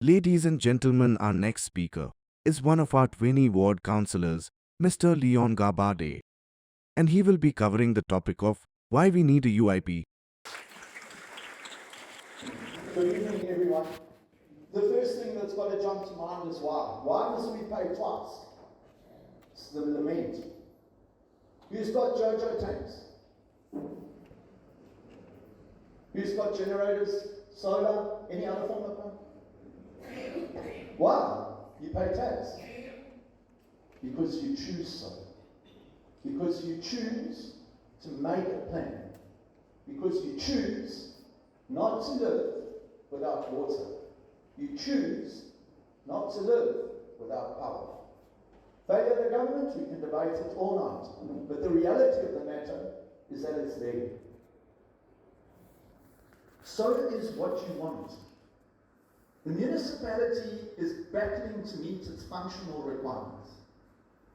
Ladies and gentlemen, our next speaker is one of our Tweni ward councillors, Mr. Leon Garbade, and he will be covering the topic of why we need a UIP. Good evening, everyone. The first thing that's got to jump to mind is why. Why must we pay twice? It's the lament. Who's got JoJo tanks? Who's got generators, solar, any other form of power? Why? You pay tax. Because you choose so. Because you choose to make a plan. Because you choose not to live without water. You choose not to live without power. Failure of the government, we can debate it all night. But the reality of the matter is that it's there. So is what you want. The municipality is battling to meet its functional requirements.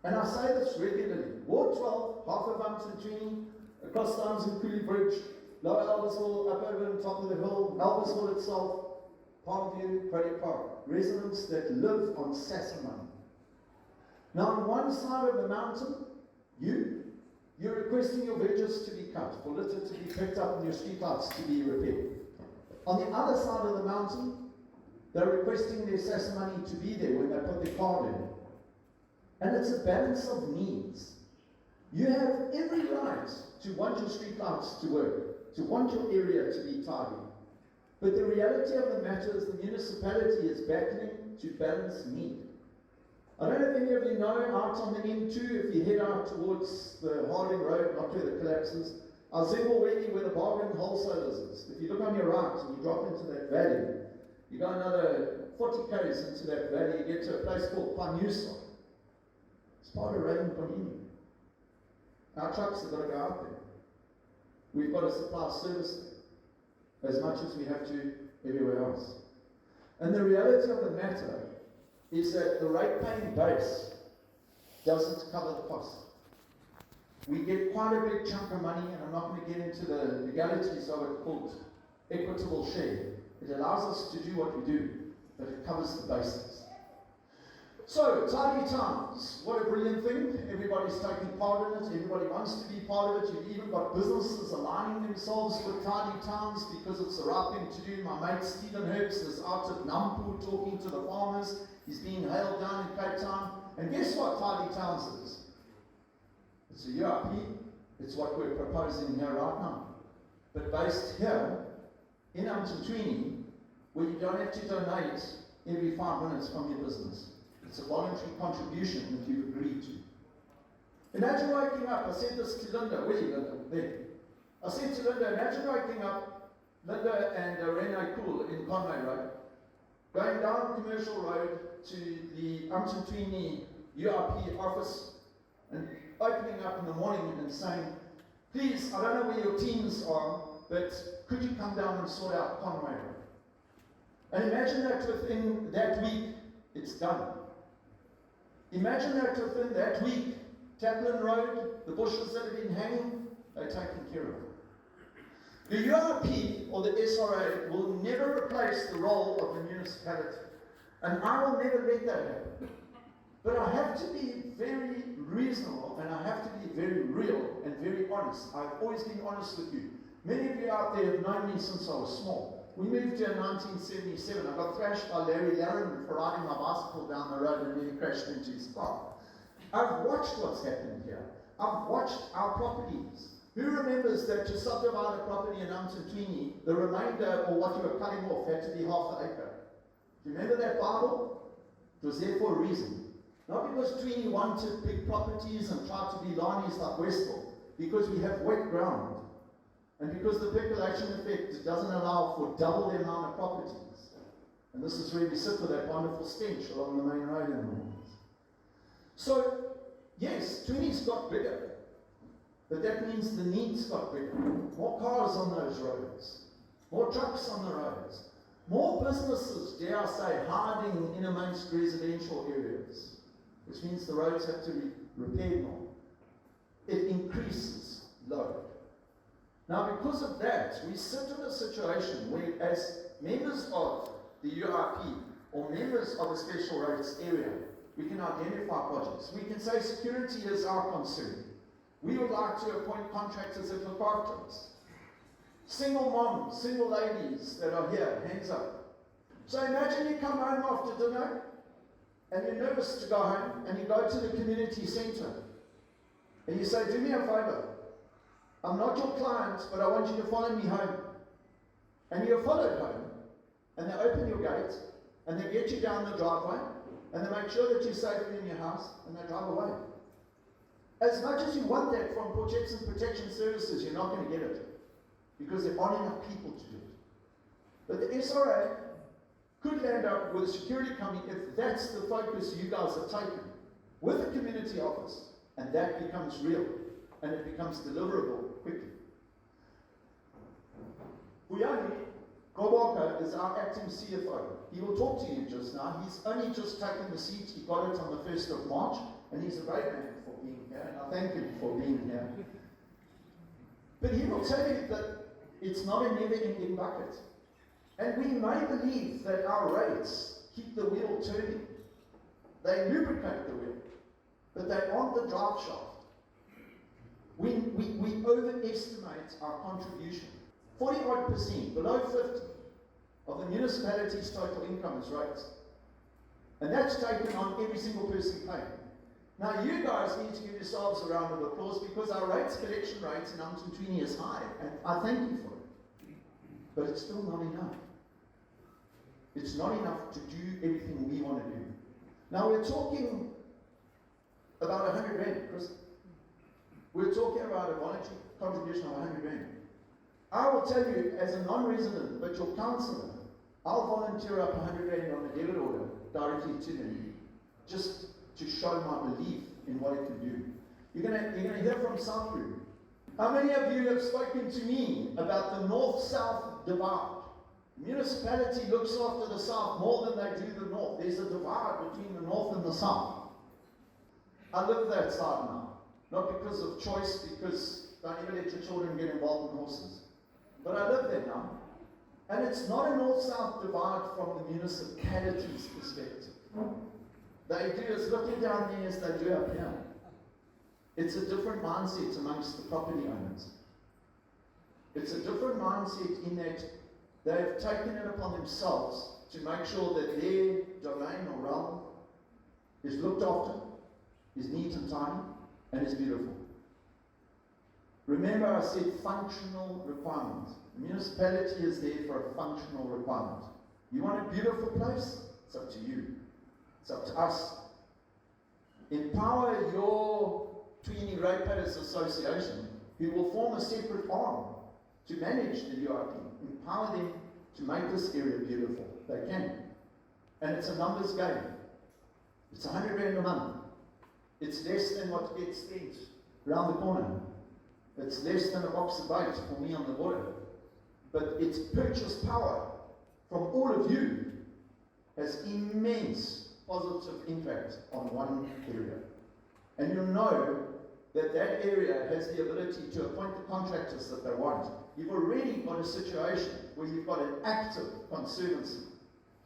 And I say this regularly. Ward 12, half of Tweni, across Towns and Cooley Bridge, Lower Albersville, up over on top of the hill, Albersville itself, Parkview, Credit Park. Residents that live on SASSA money. Now on one side of the mountain, you're requesting your bridges to be cut, for litter to be picked up and your streetlights to be repaired. On the other side of the mountain, they're requesting their SASSA money to be there when they put their card in. And it's a balance of needs. You have every right to want your streetlights to work, to want your area to be tidy. But the reality of the matter is the municipality is battling to balance need. I don't know if any of you know, out on the M2, if you head out towards the Harding Road, not where the collapses, Azimweli, where the bargain wholesalers is. If you look on your right and you drop into that valley, you go another 40 k's into that valley, you get to a place called Panusa. It's part of Raven Conini. Our trucks have got to go out there. We've got to supply service there, as much as we have to everywhere else. And the reality of the matter is that the rate-paying base doesn't cover the cost. We get quite a big chunk of money, and I'm not going to get into the legalities of it, called equitable share. It allows us to do what we do, but it covers the basics. So, tidy towns, what a brilliant thing. Everybody's taking part in it, everybody wants to be part of it. You've even got businesses aligning themselves with tidy towns because it's the right thing to do. My mate Stephen Herbst is out at Nampu talking to the farmers. He's being hailed down in Cape Town. And guess what tidy towns is? It's a UIP. It's what we're proposing here right now. But based here, in Tweni, where you don't have to donate every 5 minutes from your business. It's a voluntary contribution that you've agreed to. Imagine waking up, I said this to Linda, where are you, Linda? There. I said to Linda, imagine waking up, Linda and Renee Cool in Conway Road, going down Commercial Road to the Tweni UIP office and opening up in the morning and saying, please, I don't know where your teams are, but could you come down and sort out Conway Road? And imagine that within that week, it's done. Imagine that within that week, Taplin Road, the bushes that have been hanging, they're taken care of. The UIP or the SRA will never replace the role of the municipality. And I will never let that happen. But I have to be very reasonable and I have to be very real and very honest. I've always been honest with you. Many of you out there have known me since I was small. We moved here in 1977. I got thrashed by Larry Laren for riding my bicycle down the road and nearly crashed into his car. I've watched what's happened here. I've watched our properties. Who remembers that to subdivide a property in Tweni, the remainder or what you were cutting off had to be half an acre? Do you remember that Bible? It was there for a reason. Not because Tweni wanted big properties and tried to be Lanis like Westville, because we have wet ground. And because the percolation effect doesn't allow for double the amount of properties. And this is where we sit with that wonderful stench along the main road in the mornings. So, yes, Tweny's got bigger. But that means the needs got bigger. More cars on those roads. More trucks on the roads. More businesses, dare I say, hiding in amongst residential areas. Which means the roads have to be repaired more. It increases load. Now, because of that, we sit in a situation where, as members of the UIP, or members of a special rates area, we can identify projects. We can say security is our concern. We would like to appoint contractors that look after us. Single moms, single ladies that are here, hands up. So imagine you come home after dinner and you're nervous to go home and you go to the community centre and you say, do me a favour, I'm not your client, but I want you to follow me home. And you're followed home and they open your gate and they get you down the driveway and they make sure that you're safely in your house and they drive away. As much as you want that from protection services, you're not going to get it because there aren't enough people to do it. But the SRA could land up with a security company if that's the focus you guys have taken with a community office, and that becomes real and it becomes deliverable quickly. Leon Garbade is our acting CFO. He will talk to you just now. He's only just taken the seat. He got it on the 1st of March, and he's a great man for being here, and I thank him for being here. But he will tell you that it's not a never-ending bucket. And we may believe that our rates keep the wheel turning. They lubricate the wheel, but they aren't the drive shaft. We overestimate our contribution. 40% below 50 of the municipality's total income is rates. And that's taken on every single person paying. Now you guys need to give yourselves a round of applause because our rates collection rate in Tweni is high, and I thank you for it. But it's still not enough. It's not enough to do everything we want to do. Now we're talking about 100 rand, Chris. We're talking about a voluntary contribution of 100 rand. I will tell you, as a non-resident, but your councilor, I'll volunteer up 100 rand on a debit order directly to them, just to show my belief in what it can do. You're gonna hear from Southbury. How many of you have spoken to me about the north-south divide? The municipality looks after the south more than they do the north. There's a divide between the north and the south. I live that side now, not because of choice, because don't ever let your children get involved in horses. But I live there now. And it's not a north-south divide from the municipality's perspective. They do as little down there as they do up here. It's a different mindset amongst the property owners. It's a different mindset in that they've taken it upon themselves to make sure that their domain or realm is looked after, is neat and tidy, and is beautiful. Remember, I said functional requirements. The municipality is there for a functional requirement. You want a beautiful place? It's up to you. It's up to us. Empower your Tweni Ratepayers Association, who will form a separate arm to manage the UIP. Empower them to make this area beautiful. They can. And it's a numbers game. It's 100 rand a month. It's less than what gets spent around the corner. It's less than a box of bait for me on the border. But its purchase power from all of you has immense positive impact on one area. And you'll know that that area has the ability to appoint the contractors that they want. You've already got a situation where you've got an active conservancy.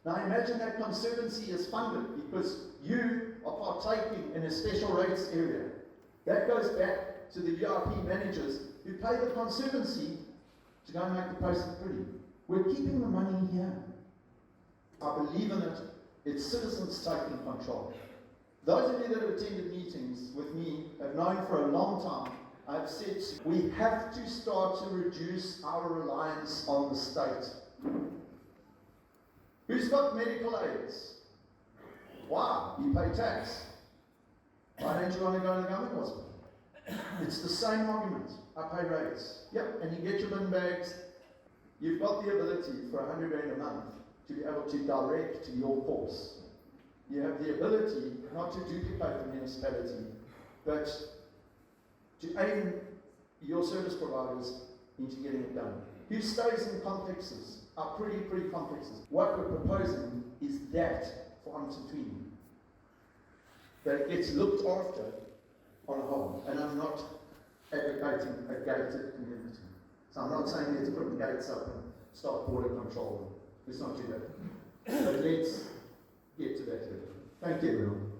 Now imagine that conservancy is funded because you are partaking in a special rates area. That goes back to the UIP managers who pay the conservancy to go and make the place pretty. We're keeping the money here. I believe in it. It's citizens taking control. Those of you that have attended meetings with me have known for a long time, I've said we have to start to reduce our reliance on the state. Who's got medical aids? Why? You pay tax. Why don't you want to go to the government hospital? It's the same argument. I pay rates. Yep, and you get your bin bags. You've got the ability for 100 rand a month to be able to direct to your course. You have the ability not to duplicate the municipality, but to aim your service providers into getting it done. Who stays in complexes are pretty complexes. What we're proposing is that for Tweni, that it gets looked after on a whole. And I'm not advocating a gated community. So I'm not saying let's put the gates up and start border control. Let's not do that. But let's get to that level. Thank you, everyone.